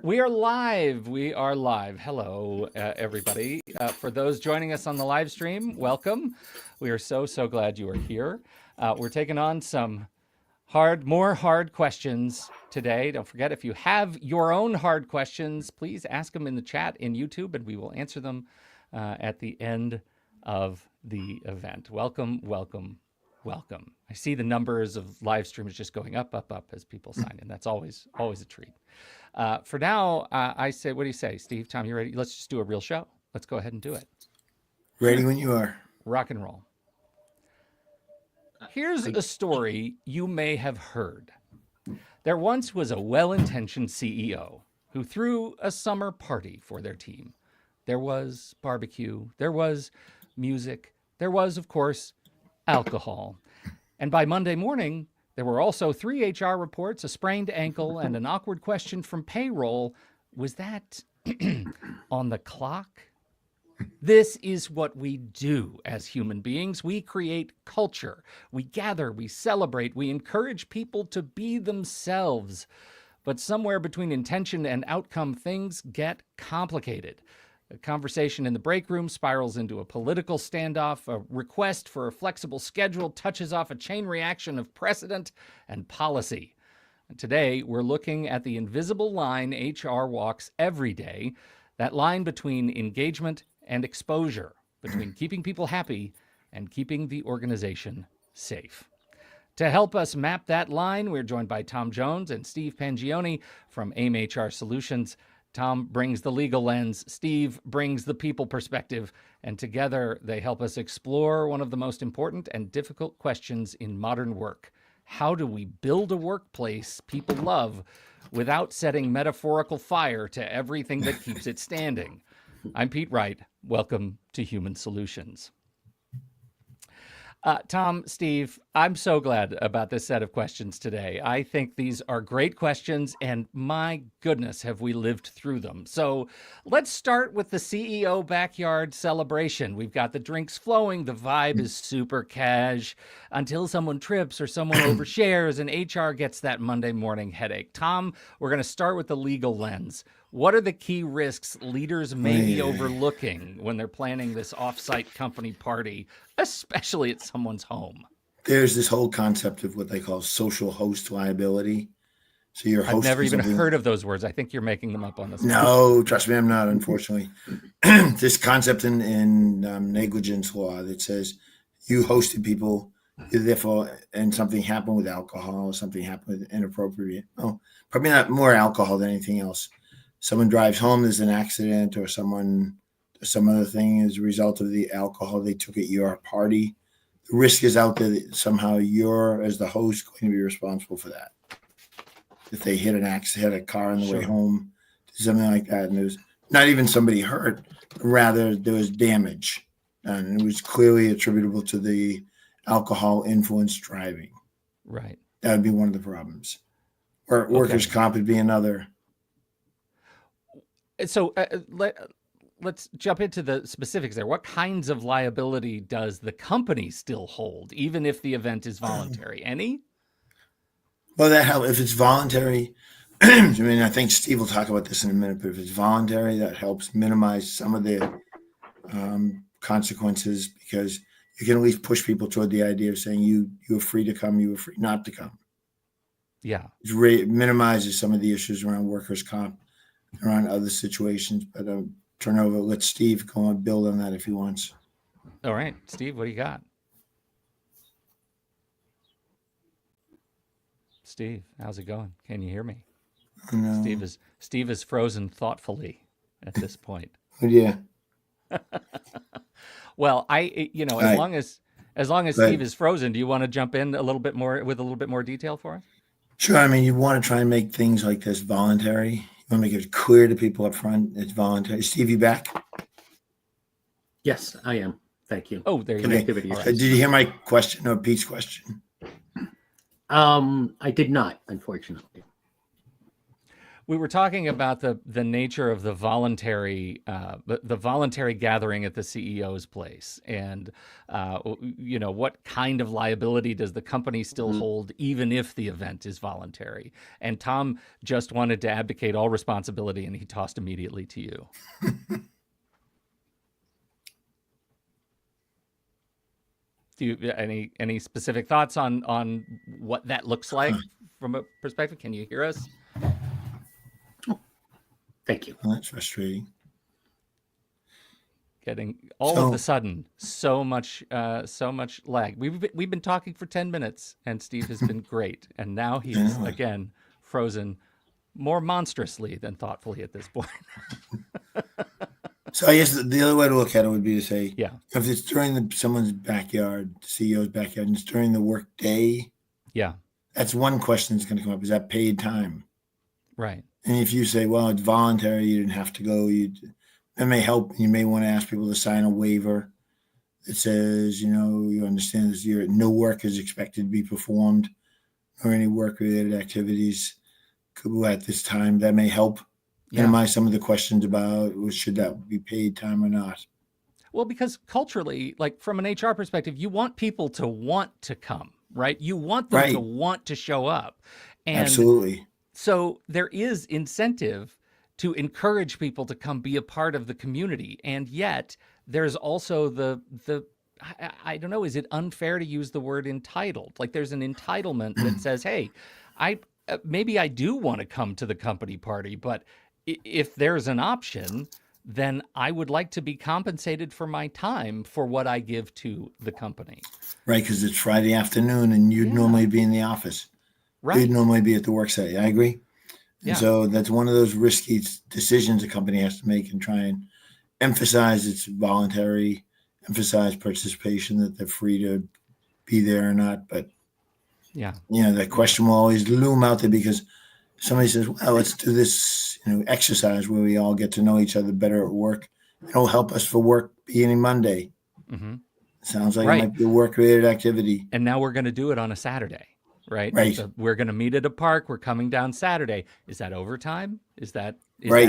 We are live. We are live. Hello, everybody. For those joining us on the live stream, welcome. We are so glad you are here. We're taking on some more hard questions today. Don't forget, if you have your own hard questions, please ask them in the chat in YouTube, and we will answer them at the end of the event. Welcome, welcome, welcome. I see the numbers of live streams just going up as people sign in. That's always a treat. For now, I say, what do you say, Steve? Tom, you ready? Let's just do a real show. Let's go ahead and do it. Ready when you are. Rock and roll. Here's a story you may have heard. There once was a well-intentioned CEO who threw a summer party for their team. There was barbecue, there was music, there was, of course, alcohol. And by Monday morning, there were also 3 HR reports, a sprained ankle, and an awkward question from payroll. Was that on the clock? This is what we do as human beings. We create culture. We gather, we celebrate, we encourage people to be themselves. But somewhere between intention and outcome, things get complicated. A conversation in the break room spirals into a political standoff. A request for a flexible schedule touches off a chain reaction of precedent and policy. And today, we're looking at the invisible line HR walks every day, that line between engagement and exposure, between keeping people happy and keeping the organization safe. To help us map that line, we're joined by Tom Jones and Steve Pangione from AIM HR Solutions. Tom brings the legal lens, Steve brings the people perspective, and together they help us explore one of the most important and difficult questions in modern work. How do we build a workplace people love without setting metaphorical fire to everything that keeps it standing? I'm Pete Wright. Welcome to Human Solutions. Tom, Steve, I'm so glad about this set of questions today. I think these are great questions, and my goodness, have we lived through them. So let's start with the CEO backyard celebration. We've got the drinks flowing. The vibe is super cash until someone trips or someone overshares and HR gets that Monday morning headache. Tom, we're going to start with the legal lens. What are the key risks leaders may be overlooking when they're planning this offsite company party, especially at someone's home? There's this whole concept of what they call social host liability. So you're hosting. I've never even heard of those words. I think you're making them up on this. No, trust me, I'm not, unfortunately. This concept in negligence law that says you hosted people, therefore, and something happened with alcohol, something happened with inappropriate, probably not more alcohol than anything else. Someone drives home, there's an accident, or some other thing as a result of the alcohol they took at your party. The risk is out there that somehow you're, as the host, going to be responsible for that. If they hit a car on the way home, something like that, and there's not even somebody hurt, rather there was damage, and it was clearly attributable to the alcohol-influenced driving. Right. That would be one of the problems. Or workers' comp would be another. So let's jump into the specifics there. What kinds of liability does the company still hold, even if the event is voluntary? Any? Well, that helps. If it's voluntary, I mean, I think Steve will talk about this in a minute, but if it's voluntary, that helps minimize some of the consequences, because you can at least push people toward the idea of saying you were free to come, you were free not to come. Yeah. It minimizes some of the issues around workers' comp, around other situations, but turn over, let Steve go on, build on that if he wants. All right, Steve, what do you got? Steve, how's it going? Can you hear me? No. Steve is frozen thoughtfully at this point. Yeah. Well, as long as Steve is frozen, do you want to jump in a little bit more detail for us? Sure. I mean, you want to try and make things like this voluntary. You want to make it clear to people up front it's voluntary. Steve, you back? Yes, I am. Thank you. Oh, there you go. Right. Did you hear my question or Pete's question? I did not, unfortunately. we were talking about the nature of the voluntary gathering at the CEO's place, and what kind of liability does the company still hold even if the event is voluntary? And Tom just wanted to abdicate all responsibility, and he tossed immediately to you. Do you any specific thoughts on what that looks like from a perspective? Can you hear us? Thank you. Well, that's frustrating. Getting all of a sudden so much lag. We've been talking for 10 minutes, and Steve has been great, and now he's again frozen more monstrously than thoughtfully at this point. So I guess the other way to look at it would be to say, Yeah. if it's during someone's backyard, the CEO's backyard, and it's during the work day, Yeah, that's one question that's going to come up. Is that paid time? right. And if you say, well, it's voluntary, you didn't have to go, that may help. You may want to ask people to sign a waiver that says, you understand this, no work is expected to be performed or any work-related activities at this time. That may help minimize some of the questions about should that be paid time or not. Well, because culturally, like from an HR perspective, you want people to want to come, right? You want them to want to show up. And absolutely. So there is incentive to encourage people to come be a part of the community. And yet there's also I don't know, is it unfair to use the word entitled? Like there's an entitlement that says, hey, maybe I do want to come to the company party, but if there's an option, then I would like to be compensated for my time for what I give to the company. Right, because it's Friday afternoon and you'd normally be in the office. Right. You'd normally be at the work site. I agree. And so that's one of those risky decisions a company has to make and try and emphasize it's voluntary, emphasize participation, that they're free to be there or not. But, that question will always loom out there because somebody says, well, let's do this, exercise where we all get to know each other better at work. It'll help us for work beginning Monday. Mm-hmm. Sounds like it might be a work-related activity. And now we're going to do it on a Saturday. Right. So we're going to meet at a park. We're coming down Saturday. Is that overtime? Is that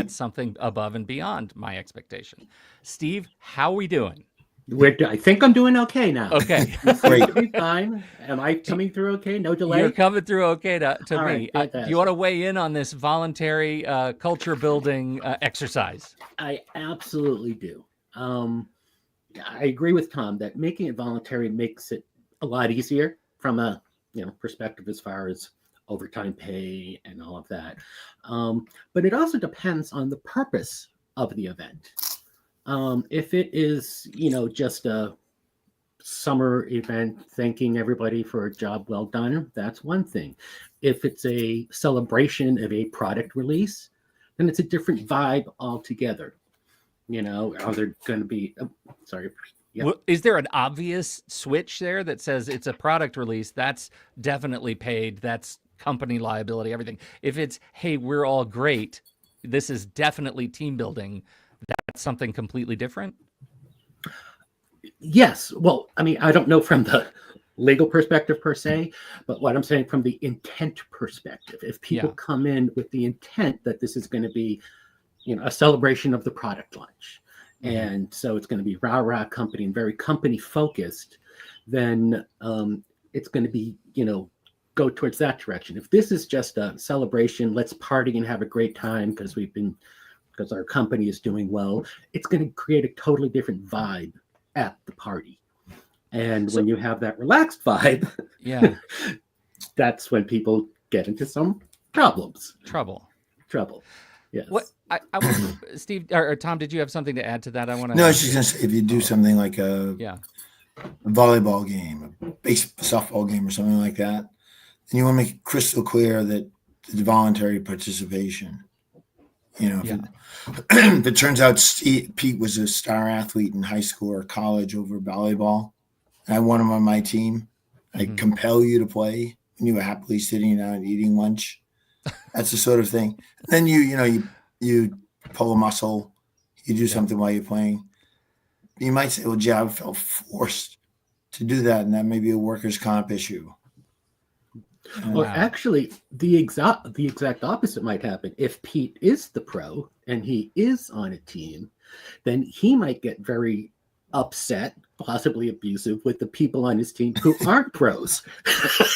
something above and beyond my expectation? Steve, how are we doing? I think I'm doing okay now. Okay. Great. Fine. Am I coming through okay? No delay? You're coming through okay to me. Right, do you want to weigh in on this voluntary culture building exercise? I absolutely do. I agree with Tom that making it voluntary makes it a lot easier from a perspective as far as overtime pay and all of that. But it also depends on the purpose of the event. If it is, just a summer event, thanking everybody for a job well done, that's one thing. If it's a celebration of a product release, then it's a different vibe altogether. Are there going to be, sorry. Yep. Well, is there an obvious switch there that says it's a product release? That's definitely paid. That's company liability, everything. If it's, hey, we're all great, this is definitely team building, that's something completely different? Yes. Well, I mean, I don't know from the legal perspective per se, but what I'm saying from the intent perspective, if people come in with the intent that this is going to be, a celebration of the product launch, and so it's going to be rah company and very company focused, then it's going to be, go towards that direction. If this is just a celebration, let's party and have a great time because our company is doing well, it's going to create a totally different vibe at the party. And when you have that relaxed vibe, that's when people get into some problems. Trouble. Yes. What I want, Steve or Tom, did you have something to add to that? I want to. No, I was just going to say, if you do something like a volleyball game, a softball game, or something like that, then you want to make it crystal clear that it's voluntary participation. If it turns out Pete was a star athlete in high school or college over volleyball, and I want him on my team, I compel you to play, and you were happily sitting down and eating lunch. That's the sort of thing. And then you pull a muscle, you do something while you're playing. You might say, well, gee, I felt forced to do that, and that may be a workers' comp issue. Or Wow. actually, the exact opposite might happen. If Pete is the pro and he is on a team, then he might get very upset, possibly abusive, with the people on his team who aren't pros.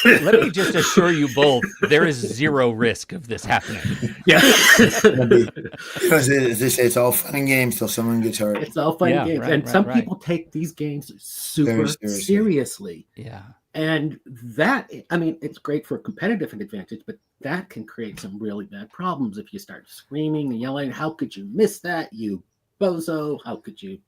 Let me just assure you both, there is zero risk of this happening. Yeah. Because as they say, it's all fun and games till someone gets hurt. It's all fun Yeah, and games. right, And right, some right. people take these games super Very seriously. seriously. Yeah. And that, I mean, it's great for a competitive advantage, but that can create some really bad problems if you start screaming and yelling, how could you miss that, you bozo? How could you,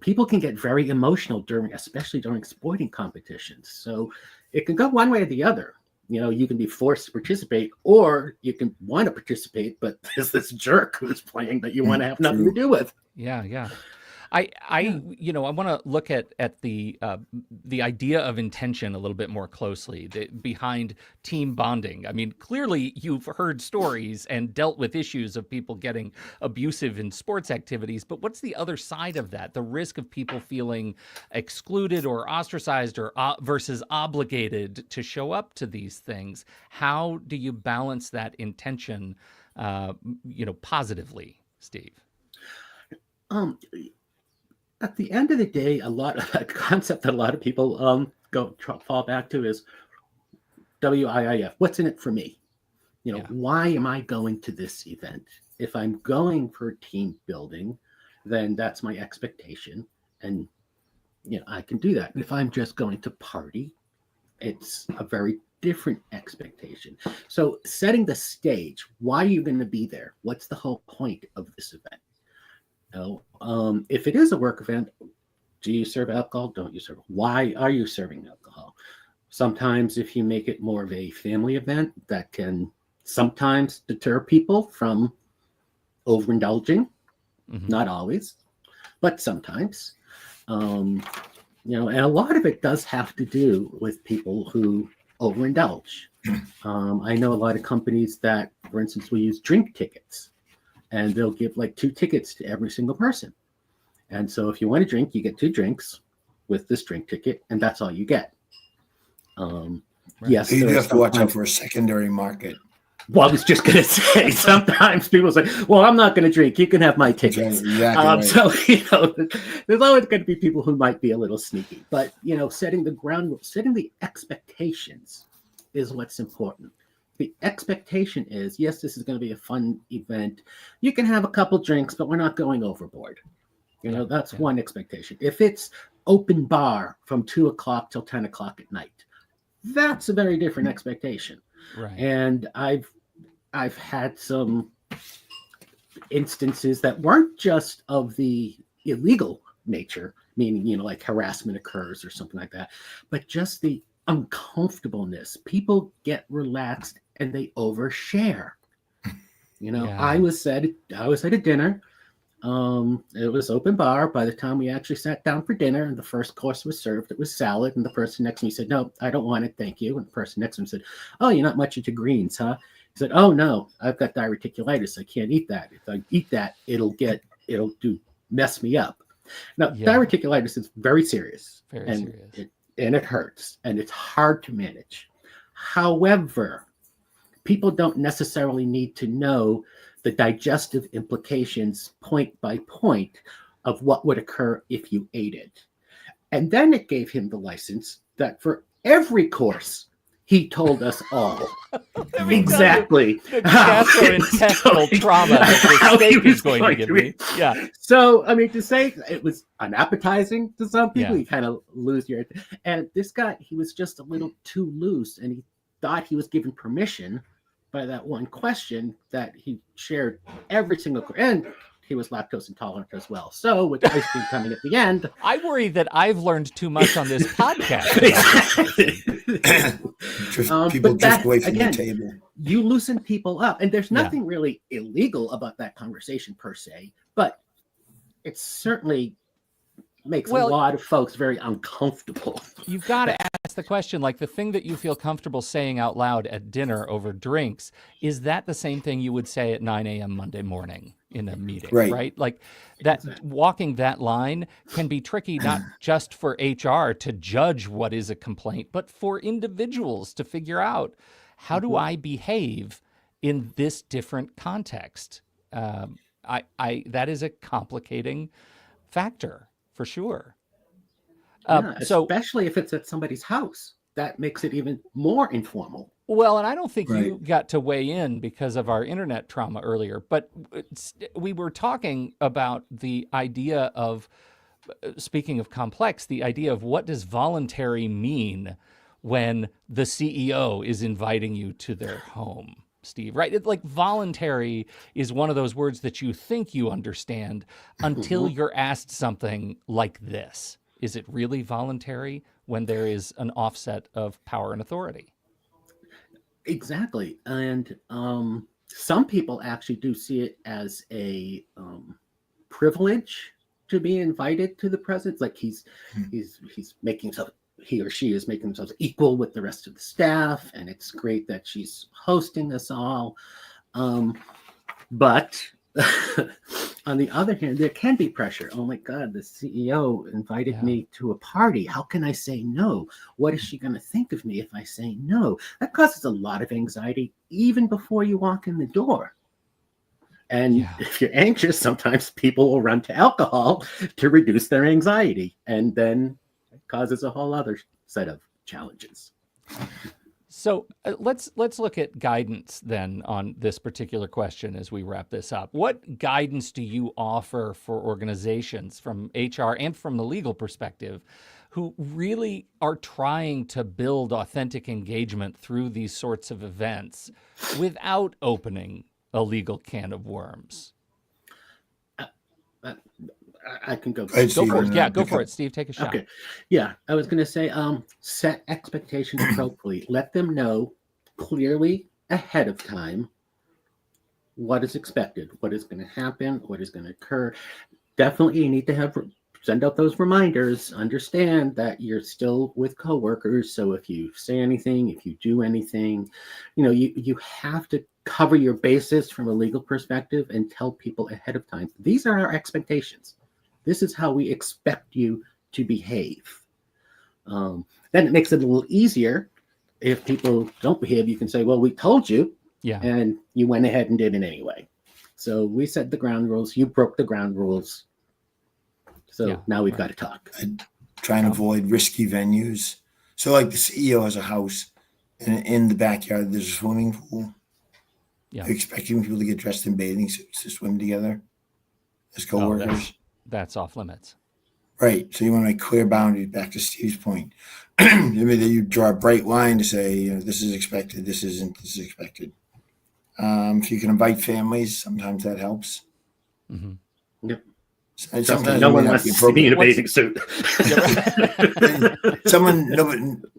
people can get very emotional especially during sporting competitions. So it can go one way or the other. You can be forced to participate, or you can want to participate, but there's this jerk who's playing that you want to have nothing to do with. Yeah, yeah. I want to look at the idea of intention a little bit more closely behind team bonding. I mean, clearly you've heard stories and dealt with issues of people getting abusive in sports activities, but what's the other side of that? The risk of people feeling excluded or ostracized or versus obligated to show up to these things. How do you balance that intention, positively, Steve? At the end of the day, a lot of that concept that a lot of people fall back to is WIIF. What's in it for me? Why am I going to this event? If I'm going for team building, then that's my expectation, and I can do that. If I'm just going to party, it's a very different expectation. So setting the stage, why are you going to be there? What's the whole point of this event? If it is a work event, do you serve alcohol? Don't you serve? Why are you serving alcohol? Sometimes if you make it more of a family event, that can sometimes deter people from overindulging. Mhm. Not always, but sometimes. And a lot of it does have to do with people who overindulge. I know a lot of companies that, for instance, will use drink tickets. And they'll give like 2 tickets to every single person. And so if you want to drink, you get 2 drinks with this drink ticket, and that's all you get. Yes. So you do have to watch out sometimes- for a secondary market. Well, I was just going to say, sometimes people say, well, I'm not going to drink. You can have my tickets. Exactly right. So, there's always going to be people who might be a little sneaky. But, setting the expectations is what's important. The expectation is, yes, this is going to be a fun event. You can have a couple drinks, but we're not going overboard. That's one expectation. If it's open bar from 2 o'clock till 10 o'clock at night, that's a very different expectation. Right. And I've had some instances that weren't just of the illegal nature, meaning, like harassment occurs or something like that, but just the uncomfortableness. People get relaxed and they overshare. Yeah. I was at a dinner. It was open bar. By the time we actually sat down for dinner and the first course was served, it was salad. And the person next to me said, "No, I don't want it. Thank you." And the person next to him said, "Oh, you're not much into greens, huh?" He said, "Oh no, I've got diverticulitis. I can't eat that. If I eat that, it'll mess me up." Now, diverticulitis is very serious. Very and serious. It hurts and it's hard to manage. However, people don't necessarily need to know the digestive implications point by point of what would occur if you ate it. And then it gave him the license that for every course, he told us all exactly The gastrointestinal trauma that how the he steak was is going to give me. Yeah. So, I mean, to say it was unappetizing to some people, Yeah. you kind of lose your. And this guy, he was just a little too loose, and he thought he was given permission by that one question that he shared every single. And he was lactose intolerant as well. So, with ice cream coming at the end, I worry that I've learned too much on this podcast. People but drift that, away from again, the table. you loosen people up, and there's nothing really illegal about that conversation per se, but it's certainly makes a Well, lot of folks very uncomfortable. you've got to ask the question, like the thing that you feel comfortable saying out loud at dinner over drinks, is that the same thing you would say at 9 a.m. Monday morning in a meeting, Right. right? Like that Exactly. walking that line can be tricky, not just for HR to judge what is a complaint, but for individuals to figure out, how do I behave in this different context? That is a complicating factor for sure. Yeah, So, especially if it's at somebody's house. That makes it even more informal. well, and I don't think Right. you got to weigh in because of our internet trauma earlier, but we were talking about the idea of, speaking of complex, the idea of what does voluntary mean when the CEO is inviting you to their home, Steve, right? Like voluntary is one of those words that you think you understand until you're asked something like this. Is it really voluntary when there is an offset of power and authority? Exactly. And some people actually do see it as a privilege to be invited to the president. Like he's making himself, he or she is making themselves equal with the rest of the staff, and it's great that she's hosting us all. But on the other hand, there can be pressure. Oh my God, the CEO invited Yeah. me to a party. How can I say no? What is she going to think of me if I say no? That causes a lot of anxiety even before you walk in the door. And Yeah. if you're anxious, sometimes people will run to alcohol to reduce their anxiety. And then it causes a whole other set of challenges. So let's look at guidance then on this particular question as we wrap this up. What guidance do you offer for organizations from HR and from the legal perspective who really are trying to build authentic engagement through these sorts of events without opening a legal can of worms? I can go. Go ahead, Go Steve, for it. and Yeah, then go pick for up. it, Steve. Take a shot. Okay. Yeah, I was going to say, set expectations appropriately. Let them know clearly ahead of time what is expected, what is going to happen, what is going to occur. Definitely, you need to send out those reminders. Understand that you're still with coworkers, so if you say anything, if you do anything, you have to cover your bases from a legal perspective and tell people ahead of time. These are our expectations. This is how we expect you to behave. Then it makes it a little easier. If people don't behave, you can say, well, we told you, Yeah. and you went ahead and did it anyway. So we set the ground rules. You broke the ground rules. So Yeah, now we've right. got to talk. Try and avoid risky venues. So, like the CEO has a house, and in the backyard there's a swimming pool. Yeah. Are you expecting people to get dressed in bathing suits to swim together as Oh, coworkers? that's off limits. Right. So you want to make clear boundaries. Back to Steve's point, maybe you draw a bright line to say, this is expected, this isn't, this is expected. If you can invite families, sometimes that helps. Mhm. Yep. And Trust me, sometimes no it may one not wants be to be in a appropriate. bathing suit.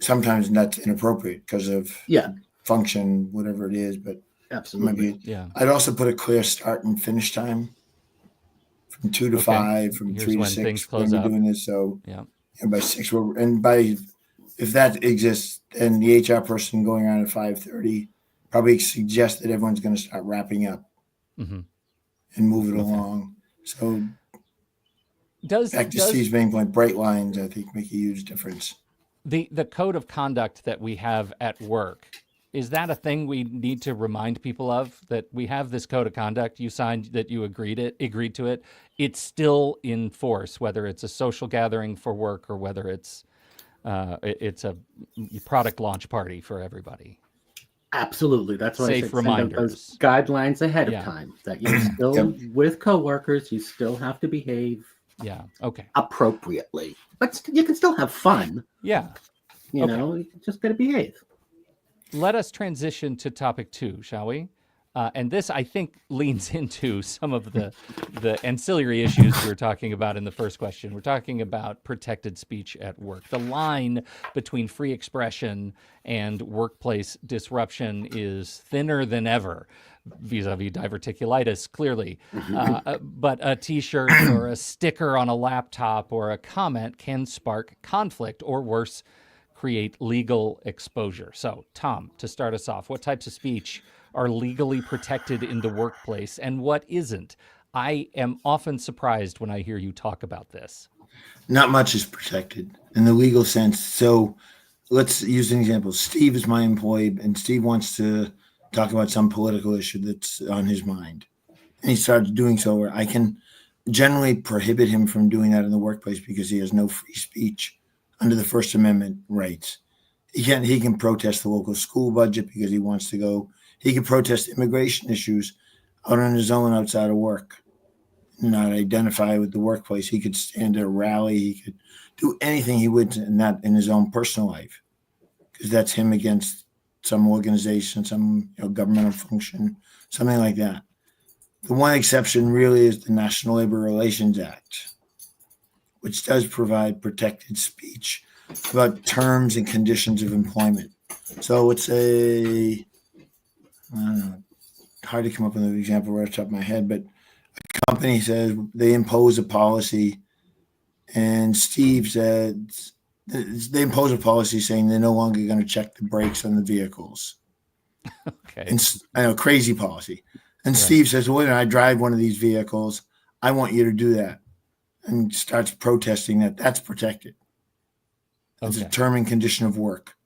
Sometimes that's inappropriate because of Yeah, function, whatever it is. But absolutely. maybe Yeah. I'd also put a clear start and finish time from 2 to Okay. 5, from Here's 3 to when 6 things when close we're up. doing this. So Yeah. by 6, if that exists, then the HR person going on at 5:30 probably suggests that everyone's going to start wrapping up Mm-hmm. and move it along. So back to Steve's main point, bright lines, I think, make a huge difference. the code of conduct that we have at work, is that a thing we need to remind people of, that we have this code of conduct, you signed, that you agreed to it, it's still in force, whether it's a social gathering for work or whether it's a product launch party for everybody? Absolutely. That's why I Safe said send out those reminders. guidelines ahead Yeah. of time, that you're still with coworkers, you still have to behave Yeah. Okay. appropriately. But you can still have fun, Yeah. you Okay. know, you just got to behave. Let us transition to topic 2, shall we? And this, I think, leans into some of the ancillary issues we were talking about in the first question. We're talking about protected speech at work. The line between free expression and workplace disruption is thinner than ever vis-a-vis diverticulitis, clearly. But a t-shirt or a sticker on a laptop or a comment can spark conflict, or worse, create legal exposure. So, Tom, to start us off, what types of speech are legally protected in the workplace and what isn't? I am often surprised when I hear you talk about this. Not much is protected in the legal sense. So let's use an example. Steve is my employee, and Steve wants to talk about some political issue that's on his mind. And he starts doing so, where I can generally prohibit him from doing that in the workplace because he has no free speech under the First Amendment rights. He can protest the local school budget because he wants to go. He can protest immigration issues out on his own outside of work, not identify with the workplace. He could stand at a rally. He could do anything he would in his own personal life, because that's him against some organization, some governmental function, something like that. The one exception really is the National Labor Relations Act, which does provide protected speech about terms and conditions of employment. So it's I don't know, hard to come up with an example right off the top of my head, but a company says they impose a policy, and Steve said they impose a policy saying they're no longer going to check the brakes on the vehicles. Okay. And I know, crazy policy. And Right. Steve says, well, I drive one of these vehicles. I want you to do that. And starts protesting that. That's protected. It's Okay. a term and condition of work.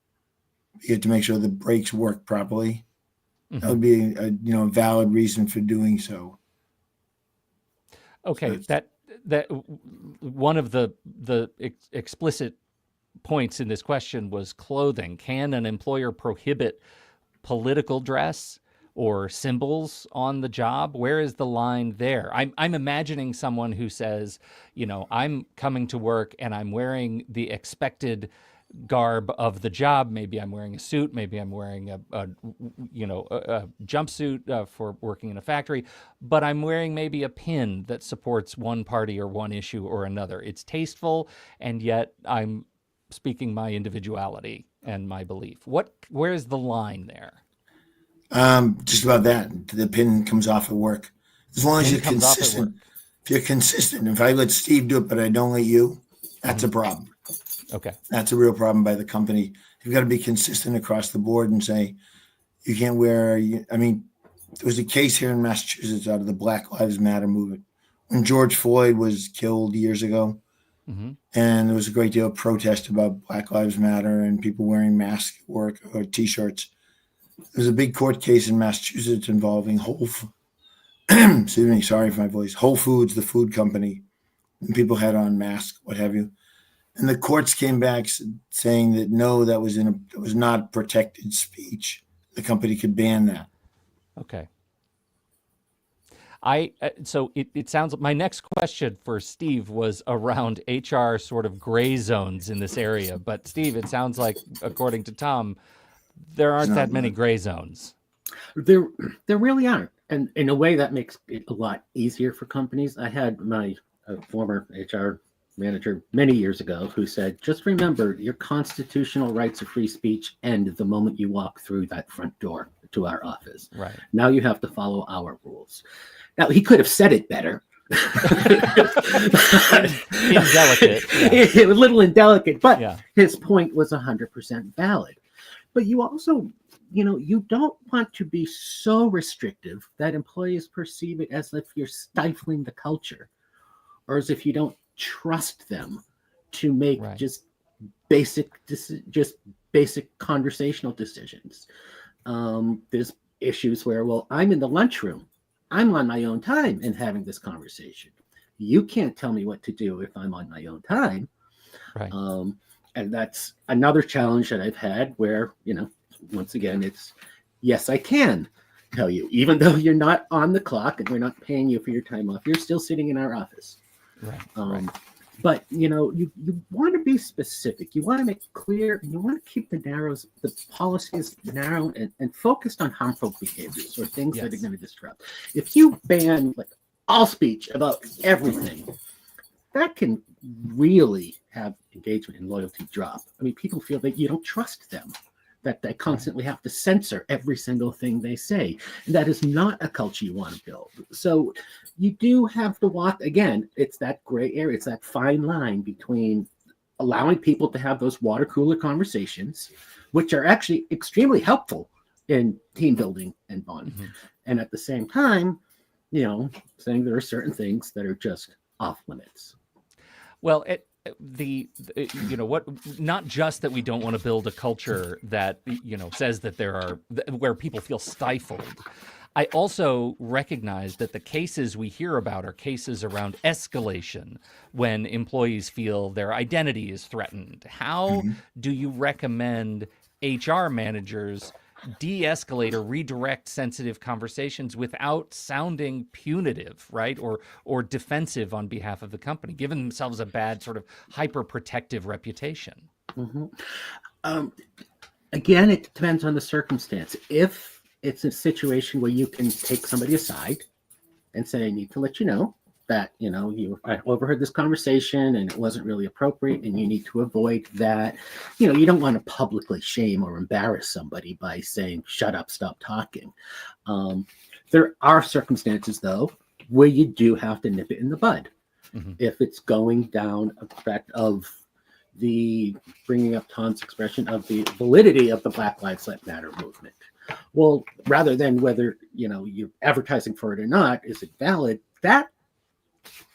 You have to make sure the brakes work properly. Mhm. That would be a valid reason for doing so. Okay, So that one of the explicit points in this question was clothing. Can an employer prohibit political dress or symbols on the job? Where is the line there? I'm imagining someone who says, I'm coming to work and I'm wearing the expected garb of the job. Maybe I'm wearing a suit. Maybe I'm wearing a jumpsuit for working in a factory, but I'm wearing maybe a pin that supports one party or one issue or another. It's tasteful, and yet I'm speaking my individuality and my belief. Where's the line there? Just about that. The pin comes off at work. As long as Pin you're comes off at consistent. work. If you're consistent, if I let Steve do it, but I don't let you, that's a problem. Okay. That's a real problem by the company. You've got to be consistent across the board and say, you can't wear, there was a case here in Massachusetts out of the Black Lives Matter movement when George Floyd was killed years ago. Mm-hmm. And there was a great deal of protest about Black Lives Matter and people wearing masks at work or T-shirts. There was a big court case in Massachusetts involving Whole Foods, the food company, and people had on masks, what have you. And the courts came back saying that no, that was not protected speech. The company could ban that. Okay. So it sounds like my next question for Steve was around HR sort of gray zones in this area. But Steve, it sounds like, according to Tom, there aren't that many gray zones. There really aren't. And in a way that makes it a lot easier for companies. I had my former HR manager many years ago who said, just remember your constitutional rights of free speech end the moment you walk through that front door to our office. Right. Now you have to follow our rules. Now he could have said it better. Indelicate. Yeah. A little indelicate, but Yeah. his point was 100% valid. But you also, you don't want to be so restrictive that employees perceive it as if you're stifling the culture, or as if you don't trust them to make Right. just basic conversational decisions. There's issues where, I'm in the lunchroom. I'm on my own time and having this conversation. You can't tell me what to do if I'm on my own time. Right. And that's another challenge that I've had where, once again, it's, yes, I can tell you, even though you're not on the clock and we're not paying you for your time off, you're still sitting in our office. Right. But you want to be specific. You want to make clear. You want to keep the policies narrow and focused on harmful behaviors or things that are Yes. going to disrupt. If you ban all speech about everything, that can really have engagement and loyalty drop. I mean, people feel that you don't trust them, that they constantly have to censor every single thing they say. And that is not a culture you want to build. So you do have to walk, again, it's that gray area, it's that fine line between allowing people to have those water cooler conversations, which are actually extremely helpful in team building and bonding. And at the same time, saying there are certain things that are just off limits. Well, not just that we don't want to build a culture that, says that there are, where people feel stifled. I also recognize that the cases we hear about are cases around escalation when employees feel their identity is threatened. How do you recommend HR managers de-escalate or redirect sensitive conversations without sounding punitive, right? Or defensive on behalf of the company, giving themselves a bad sort of hyper-protective reputation? Again, it depends on the circumstance. If it's a situation where you can take somebody aside and say, I need to let you know that, I overheard this conversation and it wasn't really appropriate and you need to avoid that. You don't want to publicly shame or embarrass somebody by saying, shut up, stop talking. There are circumstances, though, where you do have to nip it in the bud. If it's going down a fact of the, bringing up Tom's expression of the validity of the Black Lives Matter movement. Well, rather than whether, you're advertising for it or not, is it valid?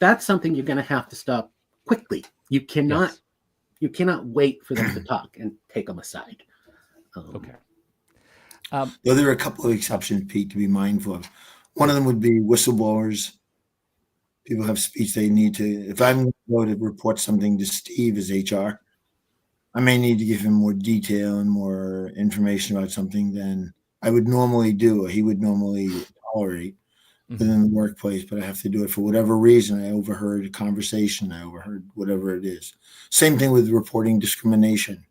That's something you're going to have to stop quickly. You cannot wait for them to talk and take them aside. Okay. Though there are a couple of exceptions, Pete, to be mindful of. One of them would be whistleblowers. People have speech they need to. If I'm going to go to report something to Steve as HR, I may need to give him more detail and more information about something than I would normally do, or he would normally tolerate within the workplace, but I have to do it for whatever reason. I overheard a conversation. I overheard whatever it is. Same thing with reporting discrimination.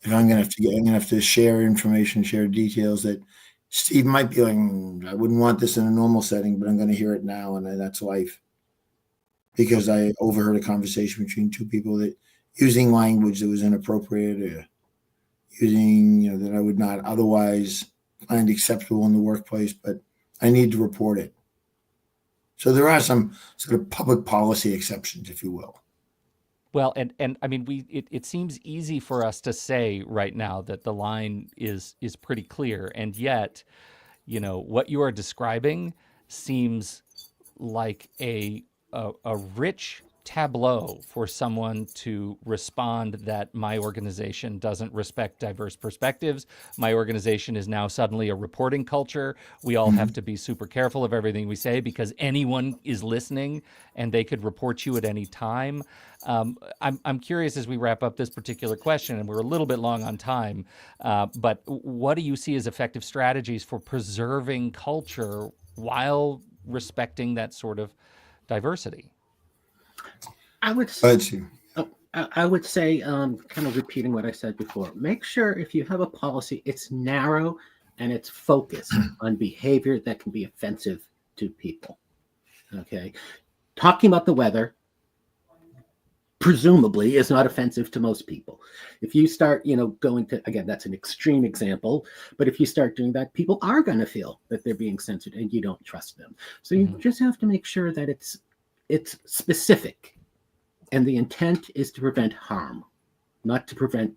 If I'm going to have to share information, share details that Steve might be like, I wouldn't want this in a normal setting, but I'm going to hear it now, and that's life. Because I overheard a conversation between two people that using language that was inappropriate, or using that I would not otherwise find acceptable in the workplace, but I need to report it. So there are some sort of public policy exceptions, if you will. Well, and I mean, it seems easy for us to say right now that the line is pretty clear, and yet, what you are describing seems like a rich tableau for someone to respond that my organization doesn't respect diverse perspectives. My organization is now suddenly a reporting culture. We all have to be super careful of everything we say because anyone is listening and they could report you at any time. I'm curious as we wrap up this particular question, and we're a little bit long on time, but what do you see as effective strategies for preserving culture while respecting that sort of diversity? I would say, kind of repeating what I said before, make sure if you have a policy, it's narrow and it's focused on behavior that can be offensive to people. Okay. Talking about the weather, presumably, is not offensive to most people. If you start, going to, again, that's an extreme example, but if you start doing that, people are going to feel that they're being censored and you don't trust them. So you just have to make sure that it's specific. And the intent is to prevent harm, not to prevent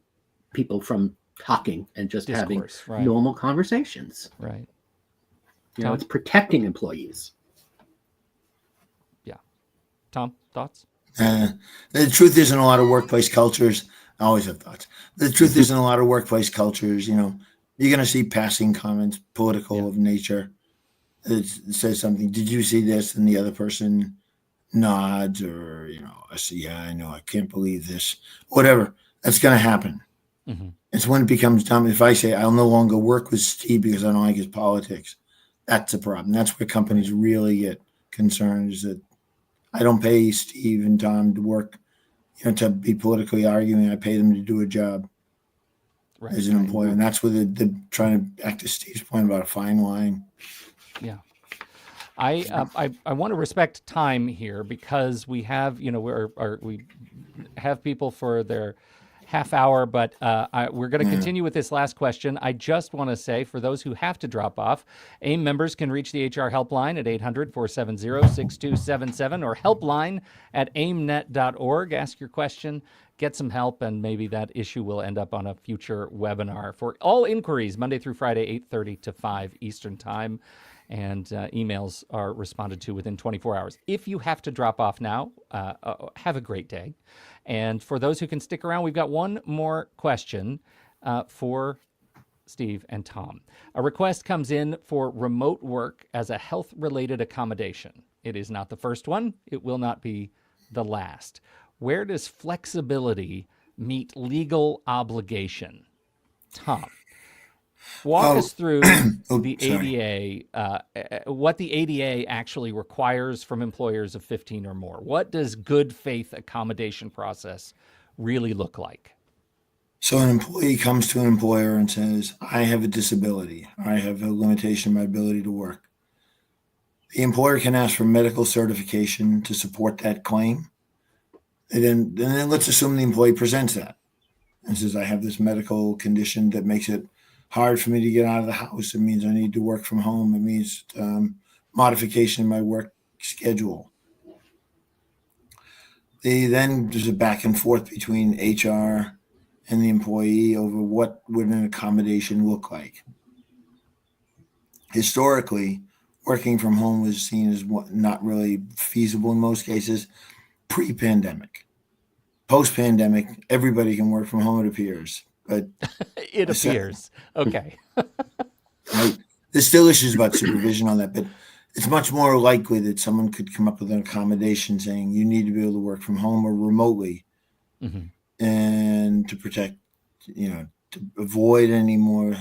people from talking and just having normal conversations. Right. It's protecting employees. Yeah. Tom, thoughts? The truth is, in a lot of workplace cultures, I always have thoughts. The truth is, in a lot of workplace cultures, you're going to see passing comments, political of nature. It says something. Did you see this? And the other person nods, or I say, yeah, I know, I can't believe this, whatever. That's going to happen. It's when it becomes dumb. If I say I'll no longer work with Steve because I don't like his politics, that's a problem. That's where companies really get concerned, is that I don't pay Steve and Tom to work, to be politically arguing. I pay them to do a job as an employer, and that's where they're trying to act to Steve's point about a fine line. Yeah. I want to respect time here because we have we have people for their half hour, but we're going to Yeah. continue with this last question. I just want to say, for those who have to drop off, AIM members can reach the HR helpline at 800-470-6277 or helpline at aimnet.org. Ask your question, get some help, and maybe that issue will end up on a future webinar. For all inquiries, Monday through Friday, 8:30 to 5 Eastern Time. And emails are responded to within 24 hours. If you have to drop off now, have a great day. And for those who can stick around, we've got one more question for Steve and Tom. A request comes in for remote work as a health-related accommodation. It is not the first one. It will not be the last. Where does flexibility meet legal obligation? Tom. Walk us through the ADA, what the ADA actually requires from employers of 15 or more. What does good faith accommodation process really look like? So an employee comes to an employer and says, I have a disability. I have a limitation in my ability to work. The employer can ask for medical certification to support that claim. And then let's assume the employee presents that and says, I have this medical condition that makes it hard for me to get out of the house. It means I need to work from home. It means modification in my work schedule. There's a back and forth between HR and the employee over what would an accommodation look like. Historically, working from home was seen as not really feasible in most cases pre-pandemic. Post-pandemic, everybody can work from home, it appears. But it appears. Okay. Right? There's still issues about supervision on that, but it's much more likely that someone could come up with an accommodation saying you need to be able to work from home or remotely, and to protect, to avoid any more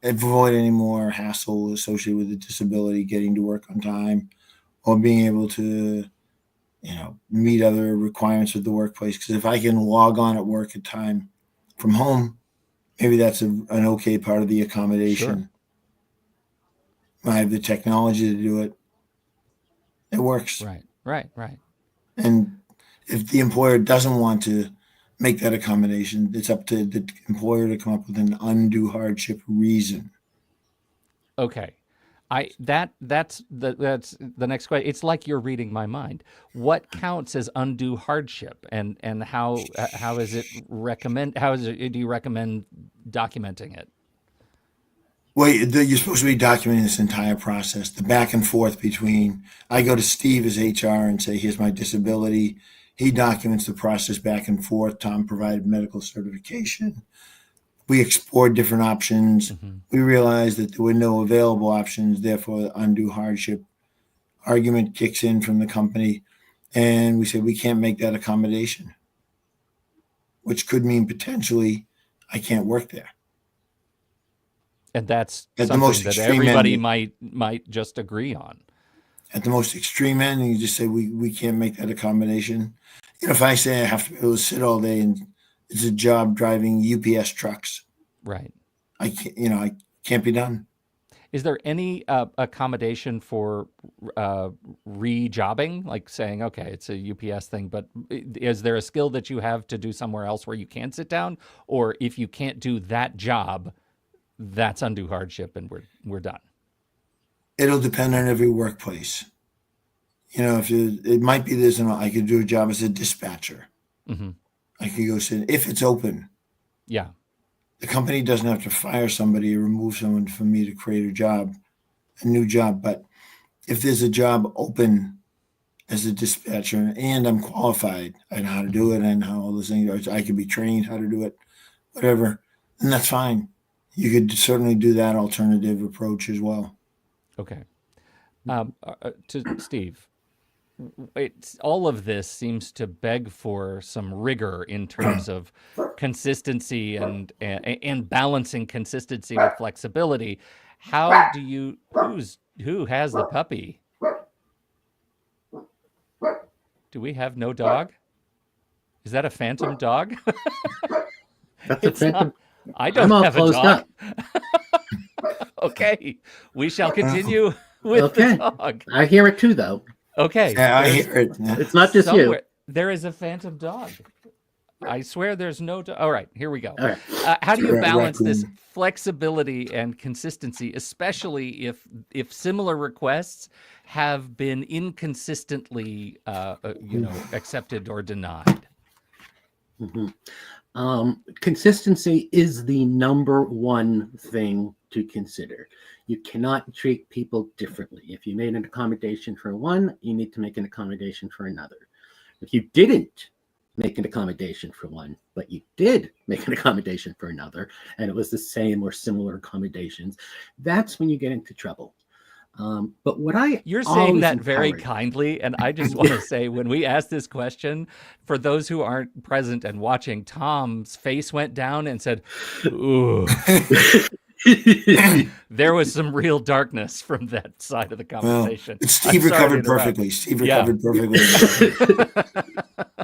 avoid any more hassle associated with the disability, getting to work on time, or being able to meet other requirements of the workplace. Because if I can log on at work at time from home, maybe that's an okay part of the accommodation. Sure. I have the technology to do it. It works. Right. And if the employer doesn't want to make that accommodation, it's up to the employer to come up with an undue hardship reason. Okay. That's the next question. It's like you're reading my mind. What counts as undue hardship, and how is it do you recommend documenting it? Well, you're supposed to be documenting this entire process, the back and forth between, I go to Steve as HR and say, here's my disability. He documents the process back and forth. Tom provided medical certification. We explored different options. We realized that there were no available options. Therefore, the undue hardship argument kicks in from the company. And we said, we can't make that accommodation, which could mean potentially I can't work there. And that's at something the most that extreme everybody end, might just agree on. At the most extreme end, you just say, we can't make that accommodation. If I say I have to be able to sit all day and it's a job driving UPS trucks. Right. I can't be done. Is there any accommodation for re-jobbing, like saying, okay, it's a UPS thing, but is there a skill that you have to do somewhere else where you can sit down? Or if you can't do that job, that's undue hardship and we're done? It'll depend on every workplace. It might be this, and I could do a job as a dispatcher. I could go sit if it's open. Yeah. The company doesn't have to fire somebody or remove someone for me to create a new job. But if there's a job open as a dispatcher and I'm qualified, I know how to do it and how all those things are, I could be trained how to do it, whatever, then that's fine. You could certainly do that alternative approach as well. Okay. To Steve, all of this seems to beg for some rigor in terms of consistency and balancing consistency with flexibility. How do you who has the puppy? Do we have no dog? Is that a phantom dog? That's a phantom. I don't have a dog. Up. Okay, we shall continue with the dog. I hear it too, though. Okay. Yeah, I hear it. Yeah. It's not just you. There is a phantom dog. I swear there's no. All right, here we go. All right. How do you Right, balance this raccoon. flexibility and consistency, especially if similar requests have been inconsistently, accepted or denied? Mhm. Consistency is the number one thing to consider. You cannot treat people differently. If you made an accommodation for one, you need to make an accommodation for another. If you didn't make an accommodation for one, but you did make an accommodation for another, and it was the same or similar accommodations, that's when you get into trouble. But what I You're saying always that very encourage- kindly, and I just want to say, when we asked this question, for those who aren't present and watching, Tom's face went down and said, "Ooh." There was some real darkness from that side of the Well, conversation. Steve I'm sorry to recovered interrupt. perfectly. Steve Yeah. recovered perfectly.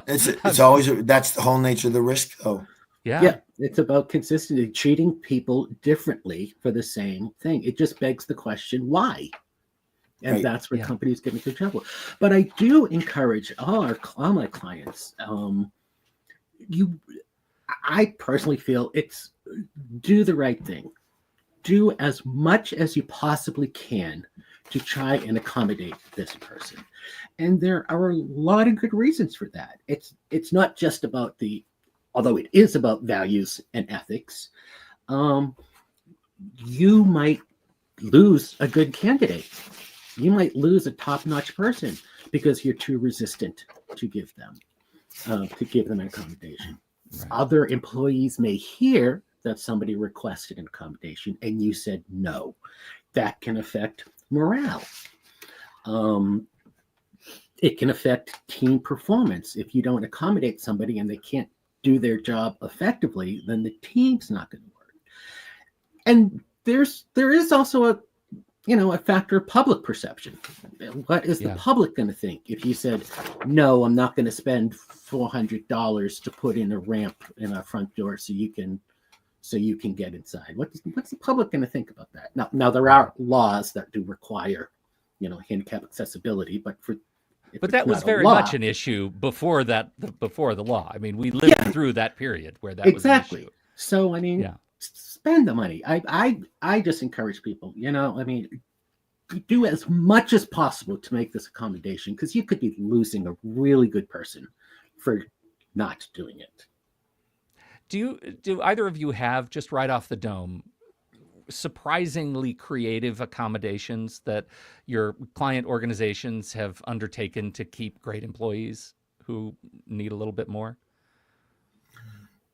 It's always that's the whole nature of the risk, though. Yeah, it's about consistency, treating people differently for the same thing. It just begs the question, why? And Right. that's where Yeah. companies get into trouble. But I do encourage all my clients. I personally feel it's do the right thing. Do as much as you possibly can to try and accommodate this person. And there are a lot of good reasons for that. It's not just about although it is about values and ethics. You might lose a good candidate. You might lose a top-notch person because you're too resistant to give them an accommodation. Right. Other employees may hear that somebody requested an accommodation and you said no. That can affect morale. It can affect team performance. If you don't accommodate somebody and they can't do their job effectively, then the team's not going to work. And there is also a factor of public perception. What is the public going to think if you said, no, I'm not going to spend $400 to put in a ramp in our front door so you can get inside? What's the public going to think about that? Now there are laws that do require, handicap accessibility, but that was very much an issue before the law. I mean, we lived through that period where that was an issue. So spend the money. I just encourage people, do as much as possible to make this accommodation, because you could be losing a really good person for not doing it. Do either of you have, just right off the dome, surprisingly creative accommodations that your client organizations have undertaken to keep great employees who need a little bit more?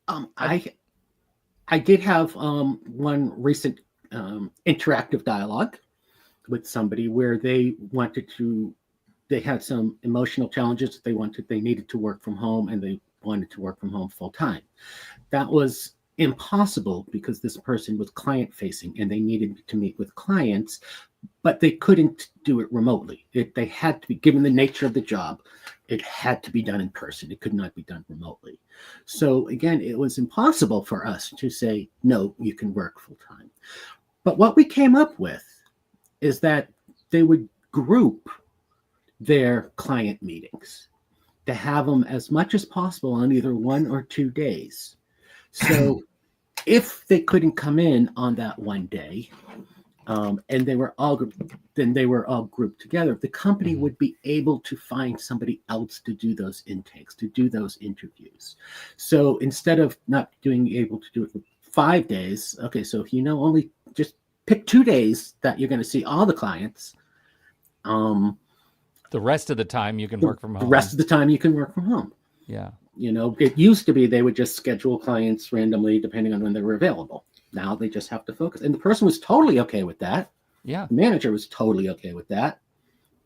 I did have one recent interactive dialogue with somebody where they had some emotional challenges. They needed to work from home, and they wanted to work from home full time. That was impossible because this person was client facing and they needed to meet with clients, but they couldn't do it remotely. They had to be, given the nature of the job, it had to be done in person. It could not be done remotely. So again, it was impossible for us to say, no, you can work full time. But what we came up with is that they would group their client meetings to have them as much as possible on either 1 or 2 days. So if they couldn't come in on that one day, and they were all grouped together, the company would be able to find somebody else to do those intakes, to do those interviews. So instead of not able to do it for 5 days, okay, so if only just pick 2 days that you're going to see all the clients. The rest of the time you can work from home. The rest of the time you can work from home. Yeah. It used to be they would just schedule clients randomly depending on when they were available. Now they just have to focus. And the person was totally okay with that. Yeah. The manager was totally okay with that.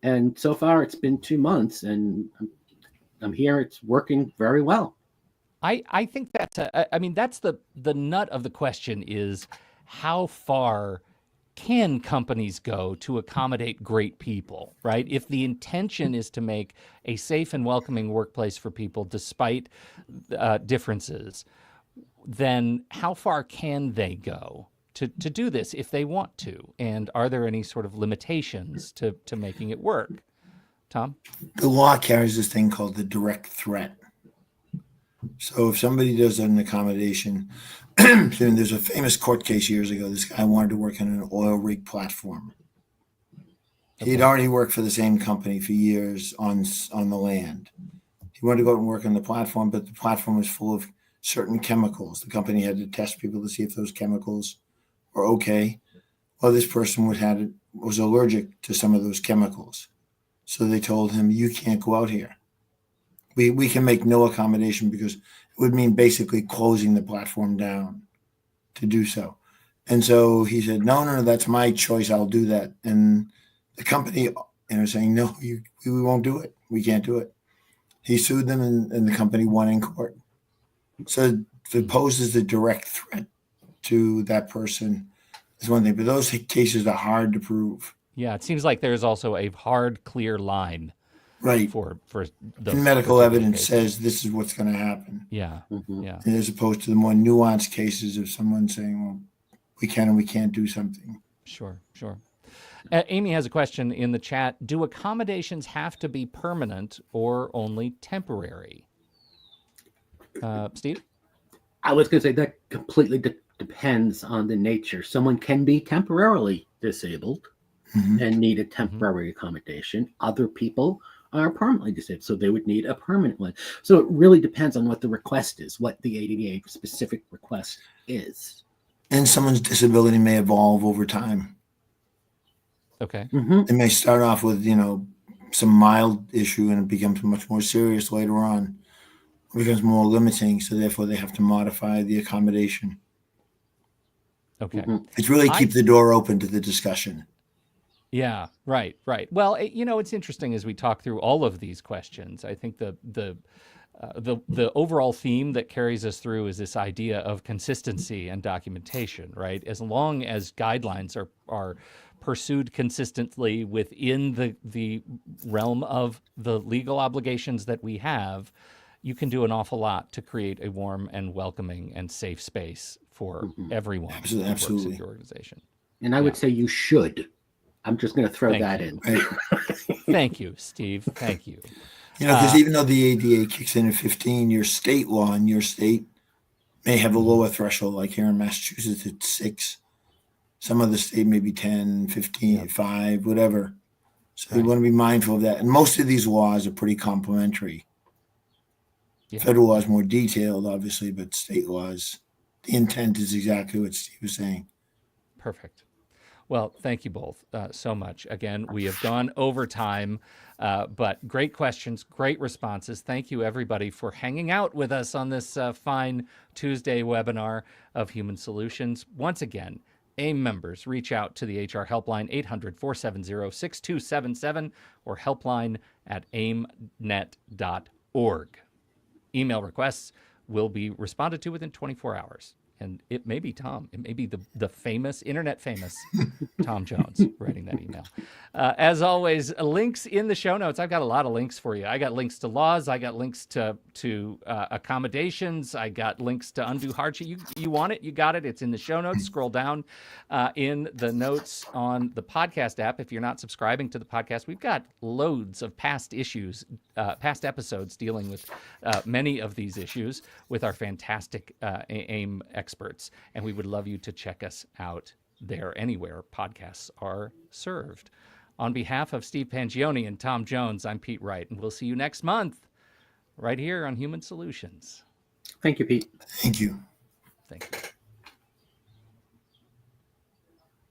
And so far it's been 2 months and I'm here. It's working very well. I think that's that's the nut of the question is, how far can companies go to accommodate great people, right? If the intention is to make a safe and welcoming workplace for people despite differences, then how far can they go to do this if they want to? And are there any sort of limitations to making it work? Tom? The law carries this thing called the direct threat. So if somebody does an accommodation, there's a famous court case years ago. This guy wanted to work on an oil rig platform. He had Okay. already worked for the same company for years on the land. He wanted to go out and work on the platform, but the platform was full of certain chemicals. The company had to test people to see if those chemicals were okay. Well, this person was allergic to some of those chemicals. So they told him, you can't go out here. We can make no accommodation because it would mean basically closing the platform down to do so. And so he said, no, that's my choice. I'll do that. And the company, saying, no, we won't do it. We can't do it. He sued them, and the company won in court. So if it poses a direct threat to that person, is one thing. But those cases are hard to prove. Yeah, it seems like there's also a hard, clear line Right. for those And medical particular evidence cases. says this is what's going to happen. Yeah, Mhm. yeah. And as opposed to the more nuanced cases of someone saying, well, we can and we can't do something. Sure. Amy has a question in the chat. Do accommodations have to be permanent or only temporary? Steve? I was going to say that completely depends on the nature. Someone can be temporarily disabled Mhm. and need a temporary accommodation. Other people are permanently disabled, so they would need a permanent one. So it really depends on what the request is, what the ADA specific request is. And someone's disability may evolve over time. Okay. It may start off with, some mild issue and it becomes much more serious later on. It becomes more limiting, so therefore they have to modify the accommodation. Okay. It's really keep the door open to the discussion. Yeah, right. Well, it's interesting as we talk through all of these questions. I think the overall theme that carries us through is this idea of consistency and documentation, right? As long as guidelines are pursued consistently within the realm of the legal obligations that we have, you can do an awful lot to create a warm and welcoming and safe space for everyone who works Absolutely. at your organization. And I would say you should. I'm just going to throw Thank that you. in. Right? Thank you, Steve. Thank you. Because even though the ADA kicks in at 15, your state law in your state may have a lower threshold, like here in Massachusetts, it's 6. Some other state may be 10, 15, 5, whatever. So you want to be mindful of that. And most of these laws are pretty complementary. Yeah. Federal law is more detailed, obviously, but state laws, the intent is exactly what Steve was saying. Perfect. Well, thank you both so much. Again, we have gone over time, but great questions, great responses. Thank you, everybody, for hanging out with us on this fine Tuesday webinar of Human Solutions. Once again, AIM members, reach out to the HR helpline, 800-470-6277, or helpline@aimnet.org. Email requests will be responded to within 24 hours. And it may be Tom. It may be the famous, internet famous Tom Jones writing that email. As always, links in the show notes. I've got a lot of links for you. I got links to laws. I got links to accommodations. I got links to undue hardship. You want it, you got it. It's in the show notes. Scroll down in the notes on the podcast app. If you're not subscribing to the podcast, we've got loads of past episodes dealing with many of these issues with our fantastic AIM experts, and we would love you to check us out there anywhere podcasts are served. On behalf of Steve Pangione and Tom Jones, I'm Pete Wright, and we'll see you next month right here on Human Solutions. Thank you, Pete. Thank you.